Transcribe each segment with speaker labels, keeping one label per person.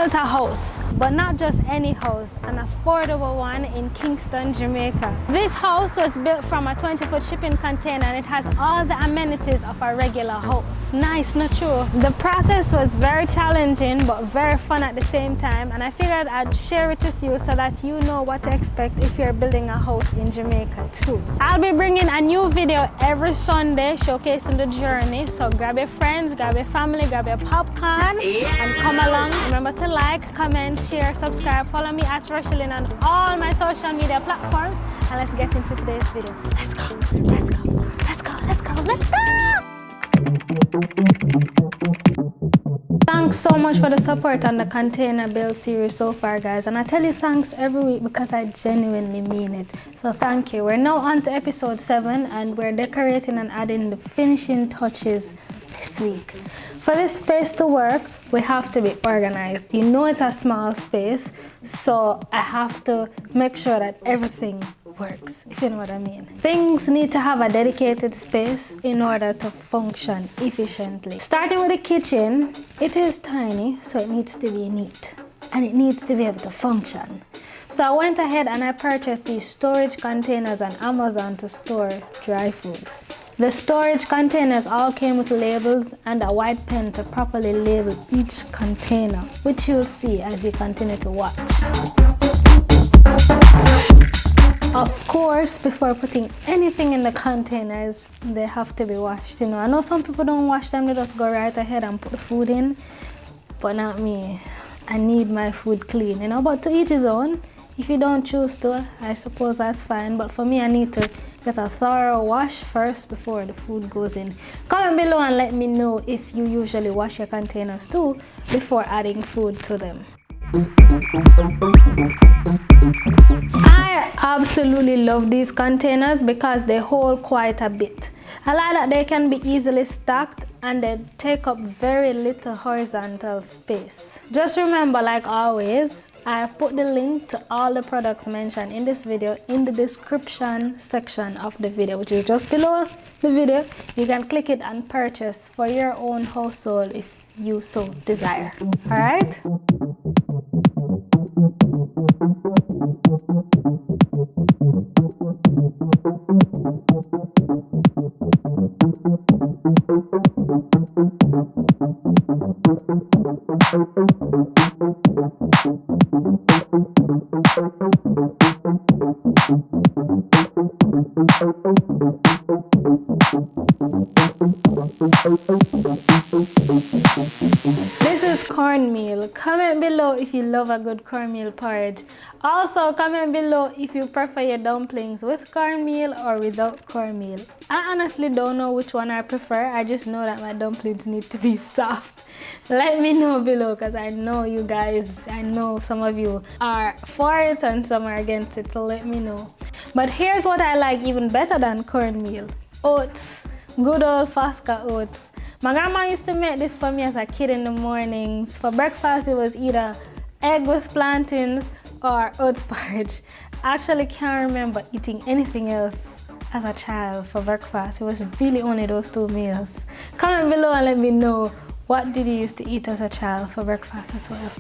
Speaker 1: built a house, but not just any house, an affordable one in Kingston, Jamaica. This house was built from a 20-foot shipping container and it has all the amenities of a regular house. Nice, not true? The process was very challenging but very fun at the same time, and I figured I'd share it with you so that you know what to expect if you're building a house in Jamaica too. I'll be bringing a new video every Sunday showcasing the journey, so grab your friends, grab your family, grab your popcorn and come along. Remember to like, comment, share, subscribe, follow me at Rochielin on all my social media platforms, and let's get into today's video. Let's go, let's go, let's go, let's go, let's go! Thanks so much for the support on the container build series so far, guys, and I tell you thanks every week because I genuinely mean it. So thank you. We're now on to episode 7 and we're decorating and adding the finishing touches this week. For this space to work, we have to be organized. You know it's a small space, so I have to make sure that everything works, if you know what I mean. Things need to have a dedicated space in order to function efficiently. Starting with the kitchen, it is tiny, so it needs to be neat and it needs to be able to function. So I went ahead and I purchased these storage containers on Amazon to store dry foods. The storage containers all came with labels and a white pen to properly label each container, which you'll see as you continue to watch. Of course, before putting anything in the containers, they have to be washed. You know, I know some people don't wash them, they just go right ahead and put the food in, but not me. I need my food clean, you know, but to each his own. If you don't choose to, I suppose that's fine, but for me, I need to get a thorough wash first before the food goes in. Comment below and let me know if you usually wash your containers too before adding food to them. I absolutely love these containers because they hold quite a bit. I like that they can be easily stacked and they take up very little horizontal space. Just remember, like always, I have put the link to all the products mentioned in this video in the description section of the video, which is just below the video. You can click it and purchase for your own household if you so desire. All right? This is cornmeal. Comment below if you love a good cornmeal porridge. Also, comment below if you prefer your dumplings with cornmeal or without cornmeal. I honestly don't know which one I prefer. I just know that my dumplings need to be soft. Let me know below because I know you guys, I know some of you are for it and some are against it, so let me know. But here's what I like even better than cornmeal. Oats. Good old Fosca oats. My grandma used to make this for me as a kid in the mornings. For breakfast, it was either egg with plantains or oats porridge. I actually can't remember eating anything else as a child for breakfast. It was really only those two meals. Comment below and let me know, what did you used to eat as a child for breakfast as well?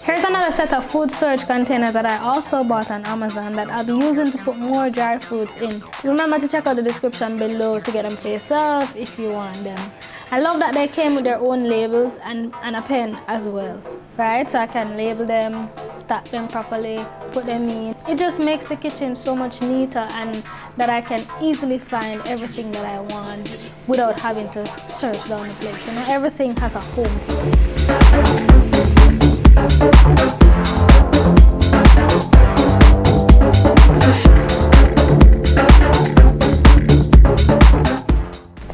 Speaker 1: Here's another set of food storage containers that I also bought on Amazon that I'll be using to put more dry foods in. Remember to check out the description below to get them for yourself if you want them. I love that they came with their own labels and a pen as well, right? So I can label them, stack them properly, put them in. It just makes the kitchen so much neater and that I can easily find everything that I want without having to search down the place. You know, everything has a home for it.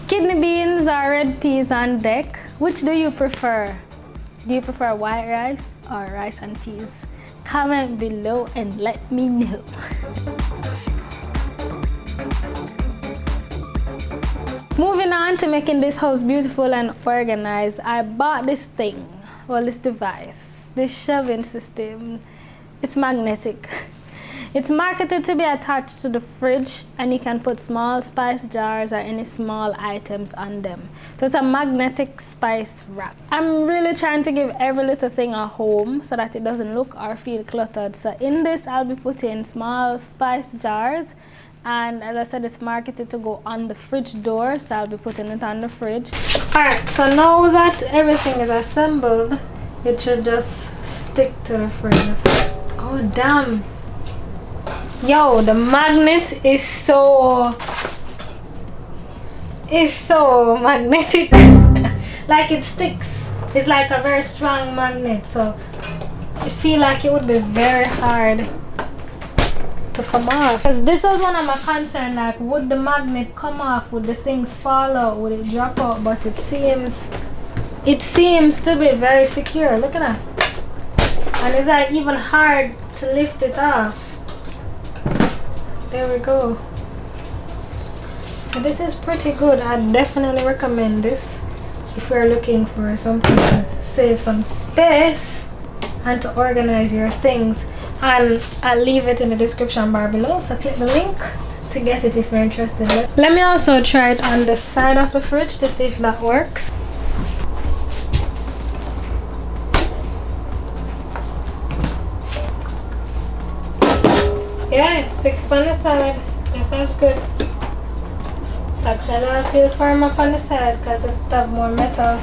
Speaker 1: Kidney beans or red peas on deck. Which do you prefer? Do you prefer white rice or rice and peas? Comment below and let me know. Moving on to making this house beautiful and organized, I bought this thing, well, this device, this shelving system. It's magnetic. It's marketed to be attached to the fridge, and you can put small spice jars or any small items on them. So it's a magnetic spice rack. I'm really trying to give every little thing a home so that it doesn't look or feel cluttered. So in this, I'll be putting small spice jars, and as I said, it's marketed to go on the fridge door, so I'll be putting it on the fridge. Alright, so now that everything is assembled, it should just stick to the fridge. Oh damn! Yo, the magnet is so magnetic. Like it sticks. It's like a very strong magnet, so I feel like it would be very hard to come off. Because this was one of my concerns, like would the magnet come off, would the things fall out, would it drop out? But it seems to be very secure. Look at that. And it's like even hard to lift it off. There we go. So this is pretty good. I definitely recommend this if you're looking for something to save some space and to organize your things. And I'll leave it in the description bar below, so click the link to get it if you're interested. Let me also try it on the side of the fridge to see if that works. Yeah, it sticks on the side. That sounds good. Actually, I feel firm up on the side because it have more metal.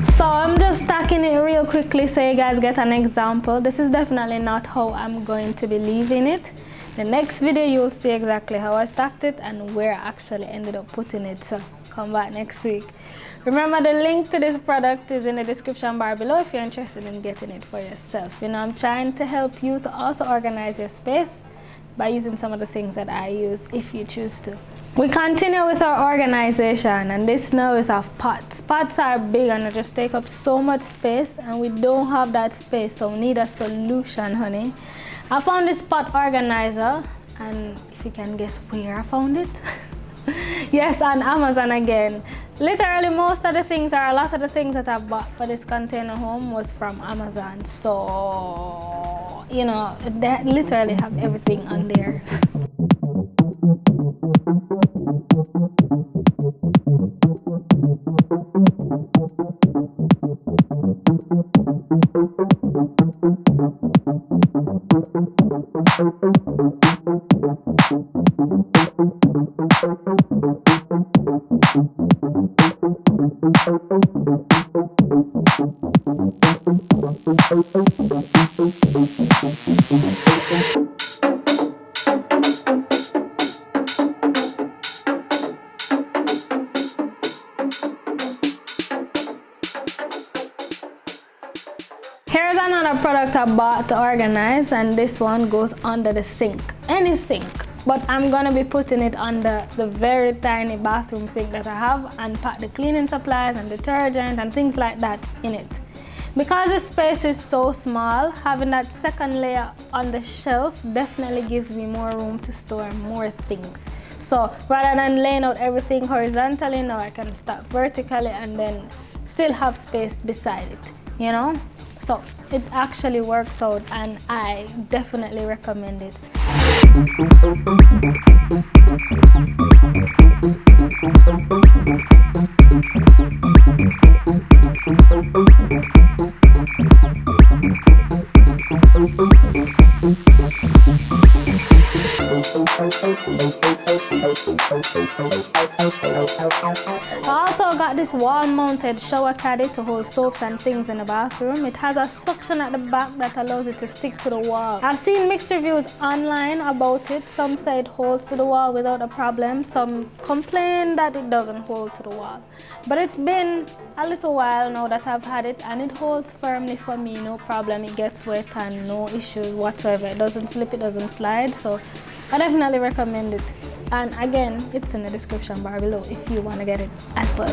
Speaker 1: So I'm just stacking it real quickly so you guys get an example. This is definitely not how I'm going to be leaving it. The next video you'll see exactly how I stacked it and where I actually ended up putting it. So come back next week. Remember, the link to this product is in the description bar below if you're interested in getting it for yourself. You know, I'm trying to help you to also organize your space by using some of the things that I use if you choose to. We continue with our organization, and this now is of pots. Pots are big and they just take up so much space, and we don't have that space, so we need a solution, honey. I found this pot organizer, and if you can guess where I found it. Yes, on Amazon again. Literally most of the things, or a lot of the things that I bought for this container home was from Amazon. So, you know, they literally have everything on there. Here's another product I bought to organize, and this one goes under the sink, any sink. But I'm gonna be putting it under the very tiny bathroom sink that I have and pack the cleaning supplies and detergent and things like that in it. Because the space is so small, having that second layer on the shelf definitely gives me more room to store more things. So rather than laying out everything horizontally, now I can stack vertically and then still have space beside it, you know? So it actually works out, and I definitely recommend it. I also got this wall-mounted shower caddy to hold soaps and things in the bathroom. It has a suction at the back that allows it to stick to the wall. I've seen mixed reviews online about it. Some say it holds to the wall without a problem. Some complain that it doesn't hold to the wall. But it's been a little while now that I've had it, and it holds firmly for me, no problem. It gets wet and no issues whatsoever. It doesn't slip, it doesn't slide, so I definitely recommend it. And again, it's in the description bar below if you want to get it as well.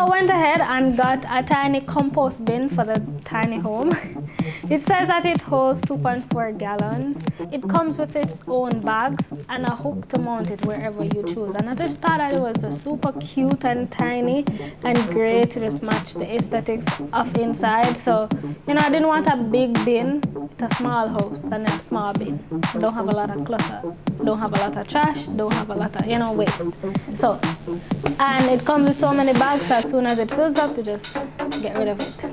Speaker 1: also went ahead and got a tiny compost bin for the tiny home. It says that it holds 2.4 gallons. It comes with its own bags and a hook to mount it wherever you choose. And I just thought that it was super cute and tiny and great to just match the aesthetics of inside. So, you know, I didn't want a big bin. It's a small house and a small bin. Don't have a lot of clutter. Don't have a lot of trash. Don't have a lot of, you know, waste. So, and it comes with so many bags, so as soon as it fills up, you just get rid of it.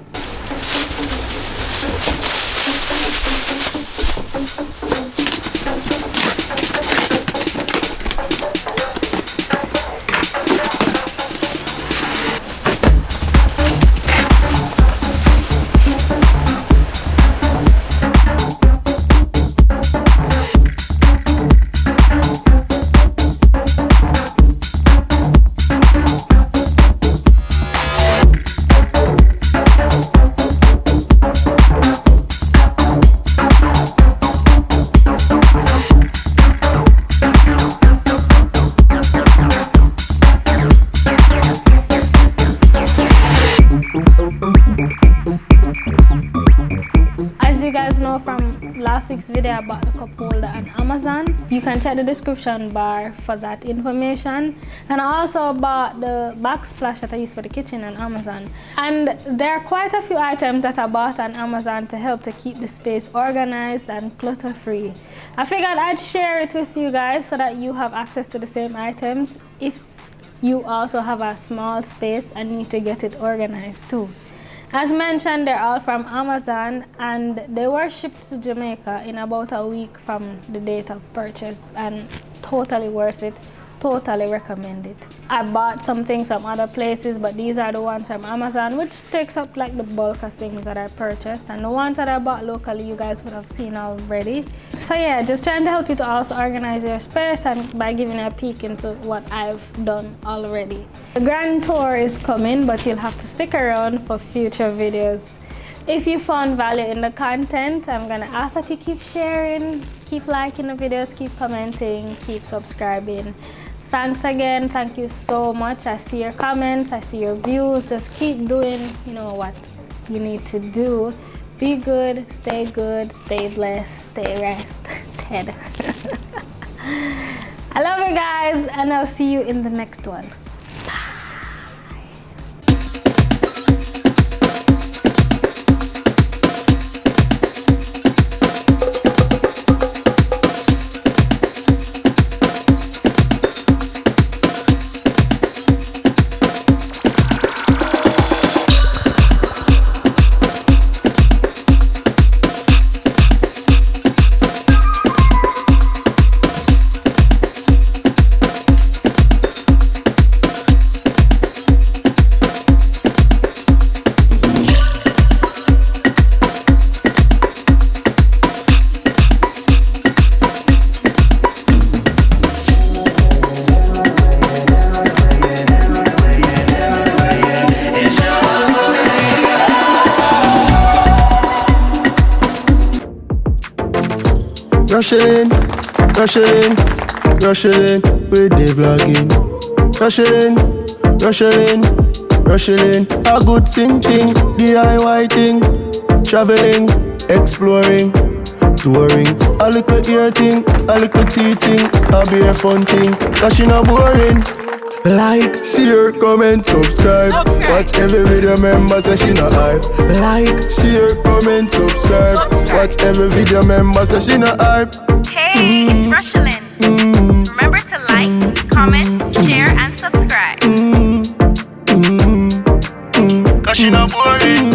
Speaker 1: As you guys know from last week's video about the cup holder on Amazon, you can check the description bar for that information. And I also bought the backsplash that I use for the kitchen on Amazon. And there are quite a few items that I bought on Amazon to help to keep the space organized and clutter-free. I figured I'd share it with you guys so that you have access to the same items if you also have a small space and need to get it organized too. As mentioned, they're all from Amazon and they were shipped to Jamaica in about a week from the date of purchase, and totally worth it. Totally recommend it. I bought some things from other places, but these are the ones from Amazon, which takes up like the bulk of things that I purchased, and the ones that I bought locally you guys would have seen already. So yeah, just trying to help you to also organize your space and by giving you a peek into what I've done already. The grand tour is coming, but you'll have to stick around for future videos. If you found value in the content, I'm gonna ask that you keep sharing, keep liking the videos, keep commenting, keep subscribing. Thanks again, thank you so much. I see your comments, I see your views. Just keep doing, you know, what you need to do. Be good, stay blessed, stay rested. I love you guys, and I'll see you in the next one.
Speaker 2: Rochielin, Rochielin, Rochielin, with the vlogging. Rochielin, Rochielin, Rochielin, a good thing, DIY thing. Traveling, exploring, touring. A little ear thing, a little teaching. A be a fun thing, cause she not boring. Like, share, comment, subscribe. Watch every video, member say she not hype. Like, share, comment, subscribe. Watch every video, member say she not hype.
Speaker 3: Hey, it's Rochielin. Remember to like, comment, share, and subscribe.
Speaker 2: Cause she not boring.